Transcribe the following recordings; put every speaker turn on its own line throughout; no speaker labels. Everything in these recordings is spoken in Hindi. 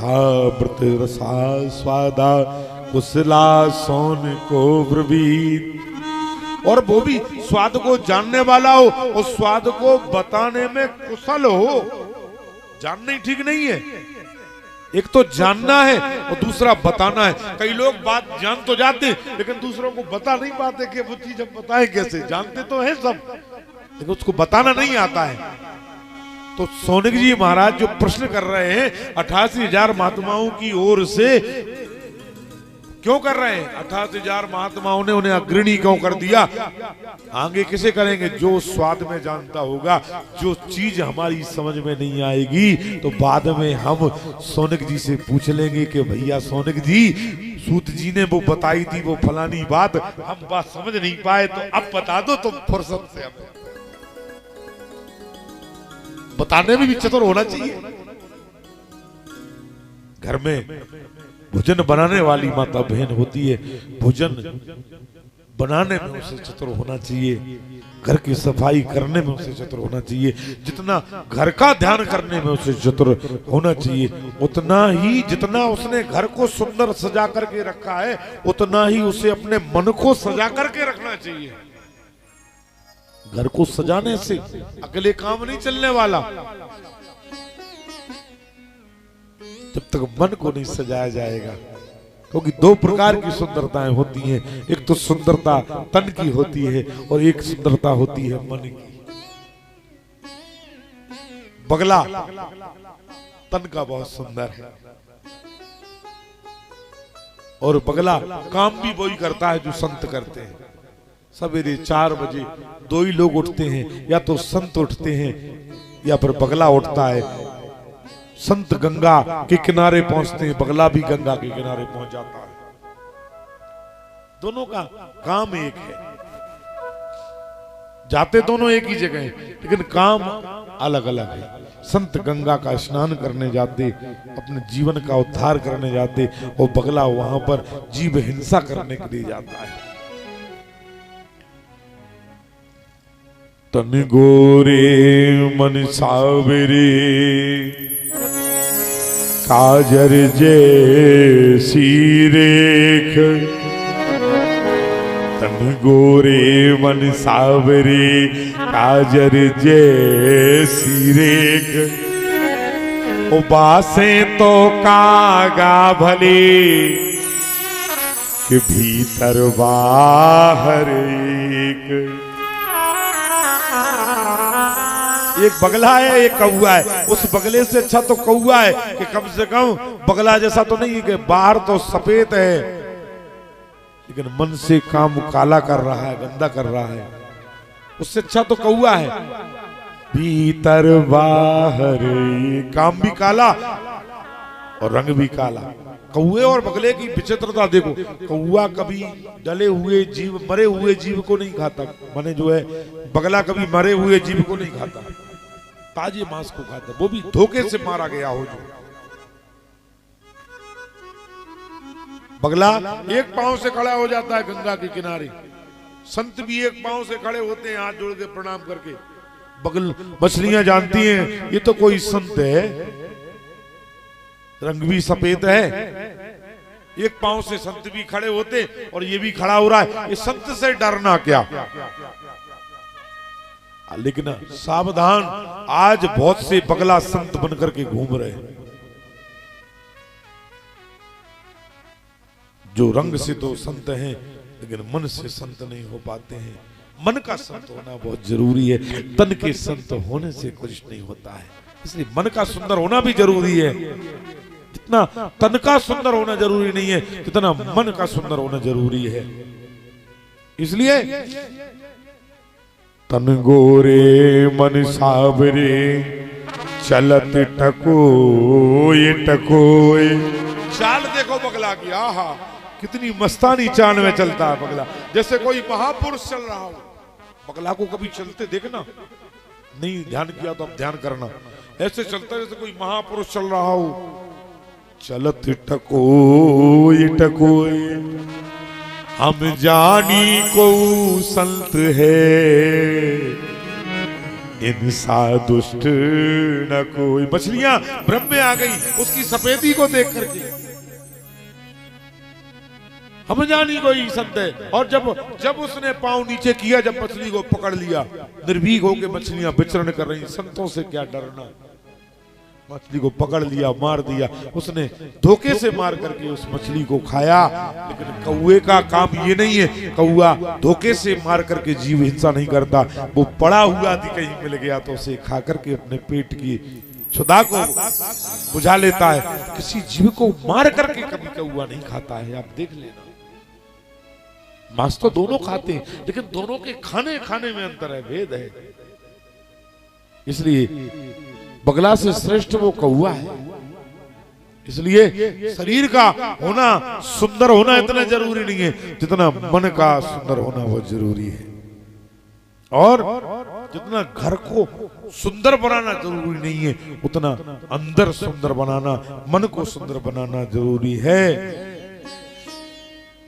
यथामृत रसा स्वादा कुशला सोन को ब्रवीत। और वो भी स्वाद को जानने वाला हो और स्वाद को बताने में कुशल हो। जानना ही ठीक नहीं है, एक तो जानना है और दूसरा बताना है। कई लोग बात जान तो जाते लेकिन दूसरों को बता नहीं पाते कि वो चीज हम बताएं कैसे। जानते तो है सब लेकिन उसको बताना नहीं आता है। तो सोनक जी महाराज जो प्रश्न कर रहे हैं 88,000 महात्माओं की ओर से, क्यों कर रहे हैं? 88,000 महात्माओं ने उन्हें अग्रणी क्यों कर दिया? आगे किसे करेंगे? जो स्वाद में जानता होगा। जो चीज हमारी समझ में नहीं आएगी तो बाद में हम सोनक जी से पूछ लेंगे कि भैया सोनक जी, सूत जी ने वो बताई थी वो फलानी बात, हम बात समझ नहीं पाए तो अब बता दो तुम फुर्सत से। हमें बताने में भी चतुर होना चाहिए। घर में भोजन बनाने वाली माता बहन होती है, भोजन बनाने में उसे चतुर होना चाहिए, घर की सफाई करने में उसे चतुर होना चाहिए, जितना घर का ध्यान करने में उसे चतुर होना चाहिए उतना ही जितना उसने घर को सुंदर सजा करके रखा है उतना ही उसे अपने मन को सजा करके रखना चाहिए। घर को सजाने से अकेले काम नहीं चलने वाला, जब तक मन को नहीं सजाया जाएगा। क्योंकि दो प्रकार की सुंदरताएं होती हैं, एक तो सुंदरता तन की होती है और एक सुंदरता होती है मन की। बगला तन का बहुत सुंदर है और बगला काम भी वही करता है जो संत करते हैं। सवेरे 4 बजे 2 ही लोग उठते हैं, या तो संत उठते हैं या फिर बगला उठता है। संत गंगा के किनारे पहुंचते हैं, बगला भी गंगा के किनारे पहुंच जाता है। दोनों का काम एक है, जाते दोनों एक ही जगह हैं लेकिन काम अलग अलग है। संत गंगा का स्नान करने जाते, अपने जीवन का उद्धार करने जाते और बगला वहां पर जीव हिंसा करने के लिए जाता है। तन गोरे मन सावरे काजर जैसी रेख, तन गोरे मन सावरे काजर जैसी रेख। उबासे तो कागा भले कि भीतर बाहर एक। एक बगला है एक कौआ है, उस बगले से अच्छा तो कौआ है कि कम से कम बगला जैसा तो नहीं है कि बाहर तो सफेद है लेकिन मन से काम काला कर रहा है, गंदा कर रहा है। उससे अच्छा तो कौआ है। भीतर बाहर काम भी काला और रंग भी काला। कौए और बगले की विचित्रता देखो, कौआ कभी डले हुए जीव, मरे हुए जीव को नहीं खाता, माने जो है बगला कभी मरे हुए जीव को नहीं खाता, ताजे मांस को खाता, वो भी धोखे से मारा गया हो। जो बगला एक पांव से खड़ा हो जाता है गंगा के किनारे, संत भी एक पांव से खड़े होते हैं हाथ जोड़ के प्रणाम करके। बगल मछलियां जानती हैं ये तो कोई संत है, रंग भी सफेद है। एक पांव से संत भी खड़े होते और ये भी खड़ा हो रहा है, ये संत से डरना क्या। लेकिन सावधान, आज बहुत से बगला संत बनकर के घूम रहे हैं, जो रंग से तो संत हैं लेकिन मन से संत नहीं हो पाते हैं। मन का संत होना बहुत जरूरी है, तन के संत होने से कुछ नहीं होता है। इसलिए मन का सुंदर होना भी जरूरी है। जितना तन का सुंदर होना जरूरी नहीं है, जितना मन का सुंदर होना जरूरी है। इसलिए तन गोरे मन सावरे चलत टकोए टकोए। चाल देखो बगला की, आहा कितनी मस्तानी चाल में चलता है बगला, जैसे कोई महापुरुष चल रहा हो। बगला को कभी चलते देखना, नहीं ध्यान किया तो अब ध्यान करना, ऐसे चलता है जैसे कोई महापुरुष चल रहा हो। चलत टकोए टकोए हम जानी को संत है, इनसा दुष्ट न कोई। मछलियां भ्रम में आ गई उसकी सफेदी को देख करके, हम जानी कोई संत है। और जब उसने पांव नीचे किया, जब मछली को पकड़ लिया, निर्भीक होकर मछलियां विचरण कर रही, संतों से क्या डरना। मछली को पकड़ लिया, मार दिया, उसने धोखे से मार करके उस मछली को खाया। लेकिन कौवे का काम ये नहीं है, कौवा धोखे से मार करके जीव हिंसा नहीं करता। वो पड़ा हुआ थी कहीं मिल गया तो उसे खा करके अपने पेट की क्षुधा को बुझा लेता है। किसी जीव को मार करके कभी कौवा नहीं खाता है, आप देख लेना। मांस तो दोनों खाते हैं, लेकिन दोनों के खाने में अंतर है, भेद है। इसलिए बगला से श्रेष्ठ वो कौवा है। इसलिए शरीर का होना, सुंदर होना इतना जरूरी नहीं है जितना मन का सुंदर होना वो जरूरी है। और जितना घर को सुंदर बनाना जरूरी नहीं है, उतना अंदर सुंदर बनाना, मन को सुंदर बनाना जरूरी है।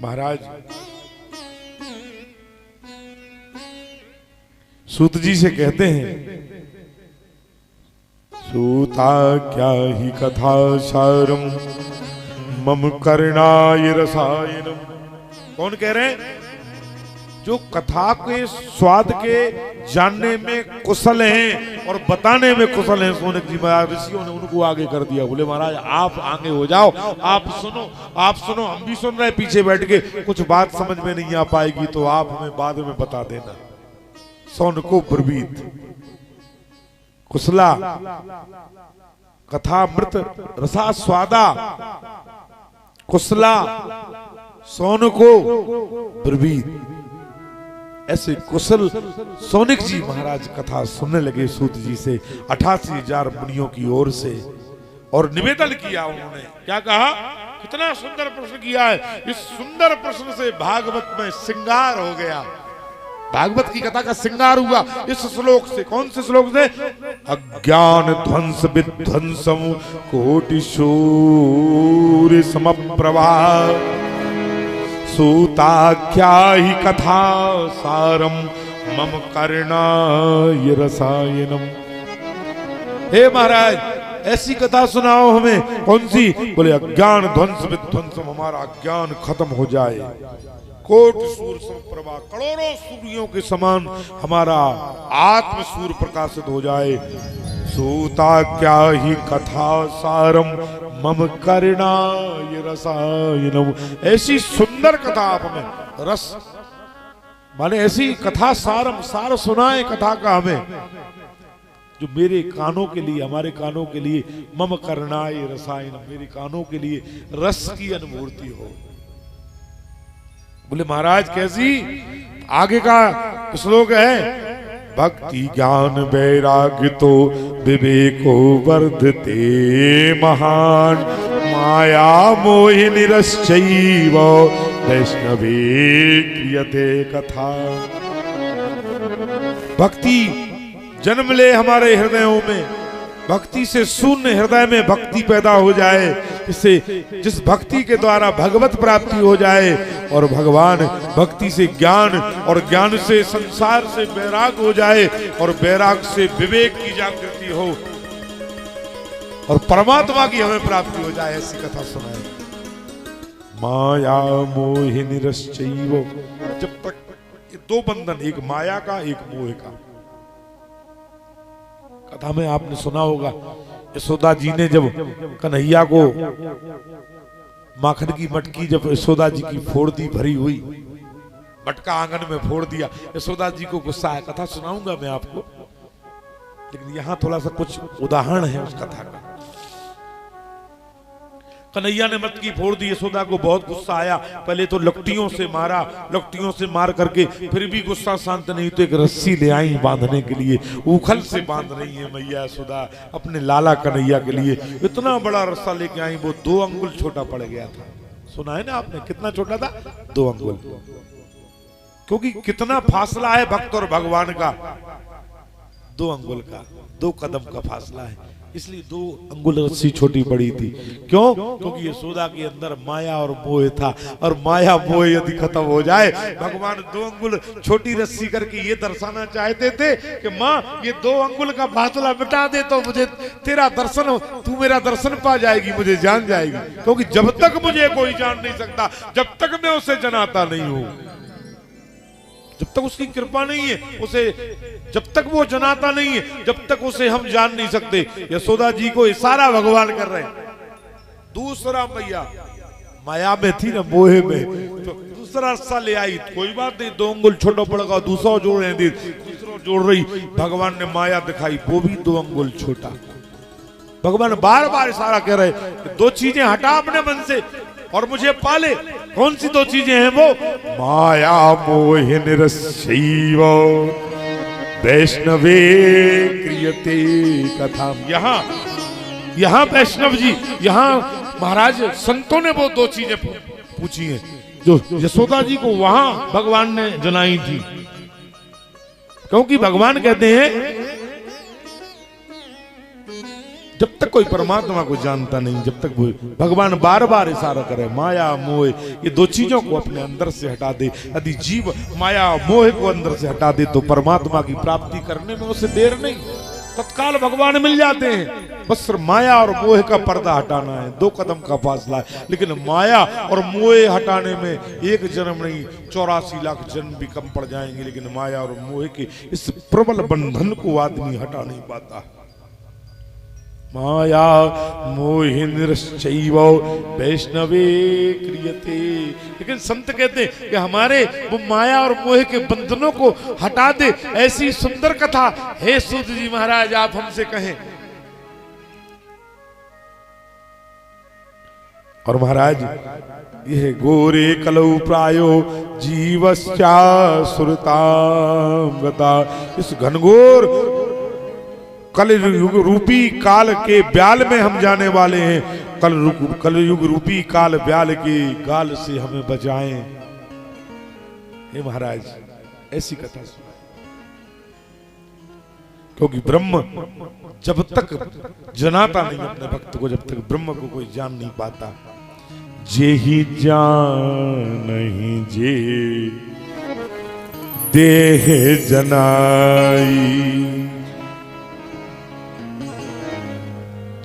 महाराज सूत जी से कहते हैं, सूता क्या ही कथा सारम मम करणाय रसायनम। कौन कह रहे हैं? जो कथा के स्वाद के जानने में कुशल हैं और बताने में कुशल हैं, सोनक जी महाराज ऋषियों ने उनको आगे कर दिया। बोले महाराज आप आगे हो जाओ, आप सुनो, हम भी सुन रहे पीछे बैठ के। कुछ बात समझ में नहीं आ पाएगी तो आप हमें बाद में बता देना। सौनको प्रवीत कुशला कथामृत रसा स्वादा कुशला सौनको प्रवीत। ऐसे कुशल सौनिक जी महाराज कथा सुनने लगे सूत जी से 88,000 मुनियों की ओर से। और निवेदन किया उन्होंने, क्या कहा? कितना सुंदर प्रश्न किया है। इस सुंदर प्रश्न से भागवत में श्रृंगार हो गया, भागवत की कथा का श्रृंगार हुआ इस श्लोक से। कौन से श्लोक से? अज्ञान ध्वंस विध्वंसम कोटि सूर्य समप्रभा सूताख्या ही कथा सारम मम करणाय रसायनम। हे महाराज ऐसी कथा सुनाओ हमें। कौन सी? बोले अज्ञान ध्वंस विध्वंसम, हमारा अज्ञान खत्म हो जाए। कोट सूर्य समप्रभा, करोड़ों सूर्यों के समान हमारा आत्म सूर्य प्रकाशित हो जाए। सूता क्या ही कथा सारम मम करणाय रसायनम। ऐसी सुंदर कथा आप हमें, रस माने ऐसी कथा सारम, सार सुनाए कथा का हमें, जो मेरे कानों के लिए, हमारे कानों के लिए, मम करणाय रसायनम, मेरे कानों के लिए रस की अनुभूति हो। बोले महाराज कैसी? आगे का श्लोक है, भक्ति ज्ञान वैराग्य तो विवेको वर्धते महान माया मोहि निरश्चैव वैष्णवे क्रियते कथा। भक्ति जन्म ले हमारे हृदयों में, भक्ति से शून्य हृदय में भक्ति पैदा हो जाए, इससे जिस भक्ति के द्वारा भगवत प्राप्ति हो जाए। और भगवान भक्ति से ज्ञान, और ज्ञान से संसार से वैराग हो जाए, और वैराग से विवेक की जागृति हो, और परमात्मा की हमें प्राप्ति हो जाए। ऐसी कथा सुनाए। माया मोहि निरश्चैव, जब तक ये दो बंधन, एक माया का एक मोह का। कथा में आपने सुना होगा, यशोदा जी ने जब कन्हैया को माखन की मटकी जब यशोदा जी की फोड़ दी, भरी हुई मटका आंगन में फोड़ दिया, यशोदा जी को गुस्सा है। कथा सुनाऊंगा मैं आपको, लेकिन यहां थोड़ा सा कुछ उदाहरण है उस कथा का। कन्हैया ने मटकी फोड़ दी, यशोदा को बहुत गुस्सा आया। पहले तो लकड़ियों से मारा, लकड़ियों से मार करके फिर भी गुस्सा शांत नहीं, तो एक रस्सी ले आई बांधने के लिए। उखल से बांध रही है मैया यशोदा अपने लाला कन्हैया के लिए। इतना बड़ा रस्सा लेके आई, वो 2 अंगुल छोटा पड़ गया था। सुना है ना आपने? कितना छोटा था? 2 अंगुल। क्योंकि कितना फासला है भक्त और भगवान का, 2 अंगुल का, 2 कदम का फासला है। इसलिए 2 अंगुल रस्सी छोटी पड़ी थी। क्यों? क्योंकि यशोदा के अंदर माया और मोह था, और माया मोह यदि खत्म हो जाए, भगवान 2 अंगुल छोटी रस्सी करके ये दर्शाना चाहते थे कि माँ ये 2 अंगुल का फासला मिटा दे तो मुझे तेरा दर्शन, तू मेरा दर्शन पा जाएगी, मुझे जान जाएगी। क्योंकि जब तक मुझे कोई जान नहीं सकता, जब तक मैं उसे जनाता नहीं हूं, जब तक उसकी कृपा नहीं है, उसे जब तक वो जनाता नहीं है, जब तक उसे हम जान नहीं सकते। यशोदा जी को इशारा भगवान कर रहे हैं। दूसरा मैया माया में थी ना, मोह में, तो दूसरा रस्सा ले आई, कोई बात नहीं, 2 अंगुल छोटा पड़ेगा, दूसरा जोड़ रहे, दूसरा जोड़ रही, भगवान ने माया दिखाई, वो भी 2 अंगुल छोटा। भगवान बार बार इशारा कर रहे, 2 चीजें हटा अपने मन से और मुझे पाले। कौन सी 2 चीजें हैं वो? माया मोहिन रस्यैव वैष्णवे क्रियते कथा। यहाँ वैष्णव जी, यहाँ महाराज संतों ने वो 2 चीजें पूछी हैं जो यशोदा जी को वहां भगवान ने जनाई थी। क्योंकि भगवान कहते हैं जब तक कोई परमात्मा को जानता नहीं, जब तक वो, भगवान बार बार इशारा करे, माया मोह ये 2 चीजों को अपने अंदर से हटा दे। यदि जीव माया मोह को अंदर से हटा दे तो परमात्मा की प्राप्ति करने में उसे देर नहीं, तत्काल भगवान मिल जाते हैं। बस माया और मोह का पर्दा हटाना है, 2 कदम का फासला है। लेकिन माया और मोह हटाने में 1 जन्म नहीं, 84 लाख जन्म भी कम पड़ जाएंगे, लेकिन माया और मोह के इस प्रबल बंधन को आदमी हटा नहीं पाता। माया मोहिन रस्यैव वैष्णवे क्रियते। लेकिन संत कहते हैं कि हमारे वो माया और मोह के बंधनों को हटा दे, ऐसी सुंदर कथा हे सूत जी महाराज आप हमसे कहें। और महाराज यह गोरे कलौ प्रायो जीवश्चा सुरताम गता, इस घनघोर कलयुग रूपी काल के ब्याल में हम जाने वाले हैं। कलयुग रूपी काल ब्याल के गाल से हमें बचाएं। हे महाराज ऐसी कथा सुना, क्योंकि ब्रह्म जब तक जनाता नहीं अपने भक्त को, जब तक ब्रह्म को कोई जान नहीं पाता। जे ही जान नहीं जे देह जनाई,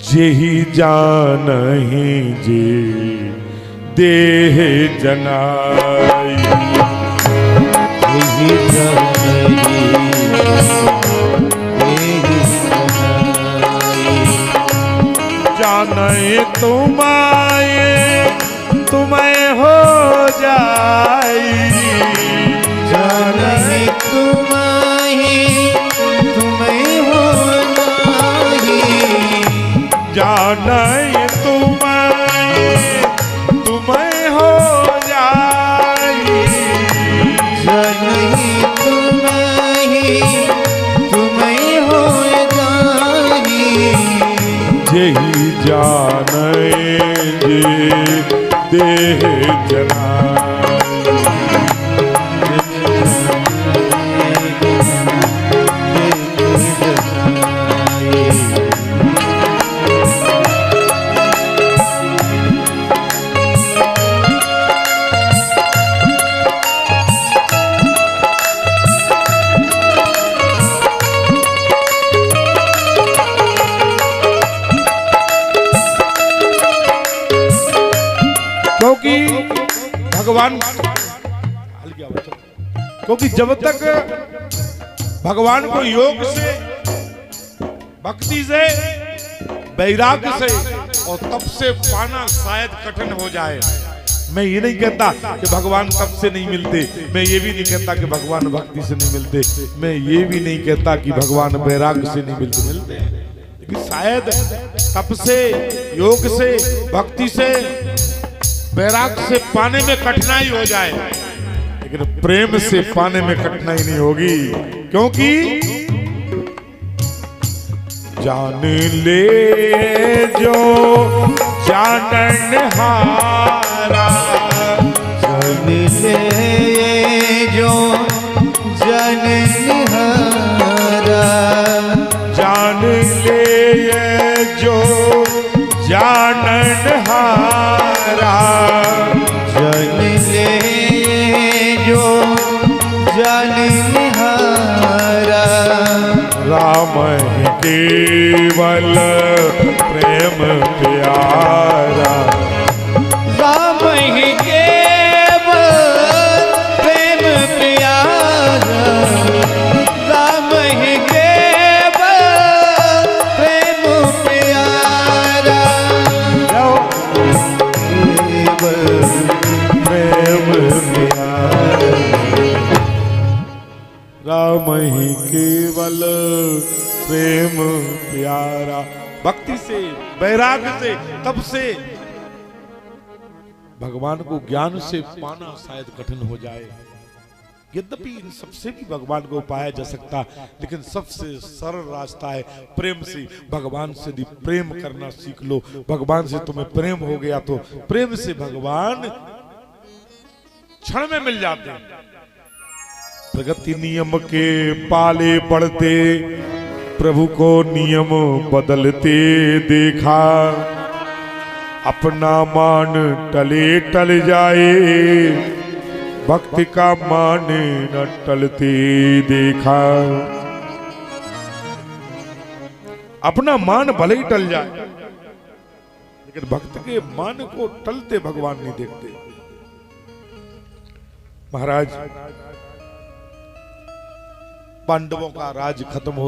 जेहि जानहि जे देह जनाई, जेहि जानहि देह जनाई, जाने तुम्हारे तुम्हें हो जाई, जाने तुम्हें तुम्हें हो जाई, जाने तुम्हें हो जाई, जाने तुम्हें हो जाई, जेहि जाने जे देह जनाई। क्योंकि भगवान, क्योंकि जब तक भगवान को योग से, भक्ति से, वैराग्य से और तप से पाना शायद कठिन हो जाए। मैं ये नहीं कहता कि भगवान तप से नहीं मिलते, मैं ये भी नहीं कहता कि भगवान भक्ति से नहीं मिलते, मैं ये भी नहीं कहता कि भगवान वैराग्य से नहीं मिलते, लेकिन शायद तप से, योग से, भक्ति से, वैराग्य से पाने में कठिनाई हो जाए, लेकिन प्रेम से पाने में कठिनाई नहीं होगी। क्योंकि जान ले जो जाननहारा, जान ले जो जाननहारा, जान ले केवल प्रेम प्यारा,
राम ही केवल प्रेम प्यारा, राम ही केवल प्रेम प्यारा,
केवल प्रेम प्यारा, राम ही केवल प्रेम प्यारा। भक्ति से, वैराग्य से, तप से भगवान को ज्ञान से पाना शायद कठिन हो जाए। यद्यपि इन सबसे भी भगवान को पाया जा सकता, लेकिन सबसे सरल रास्ता है प्रेम से। भगवान से यदि प्रेम करना सीख लो, भगवान से तुम्हें प्रेम हो गया तो प्रेम से भगवान क्षण में मिल जाते हैं। प्रगति नियम के पाले पड़ते, प्रभु को नियम बदलते देखा, अपना मान टले टल जाए, भक्ति का मान न टलते देखा। अपना मान भले ही टल जाए, लेकिन भक्त के मान को टलते भगवान नहीं देखते। महाराज, पांडवों का राज खत्म हो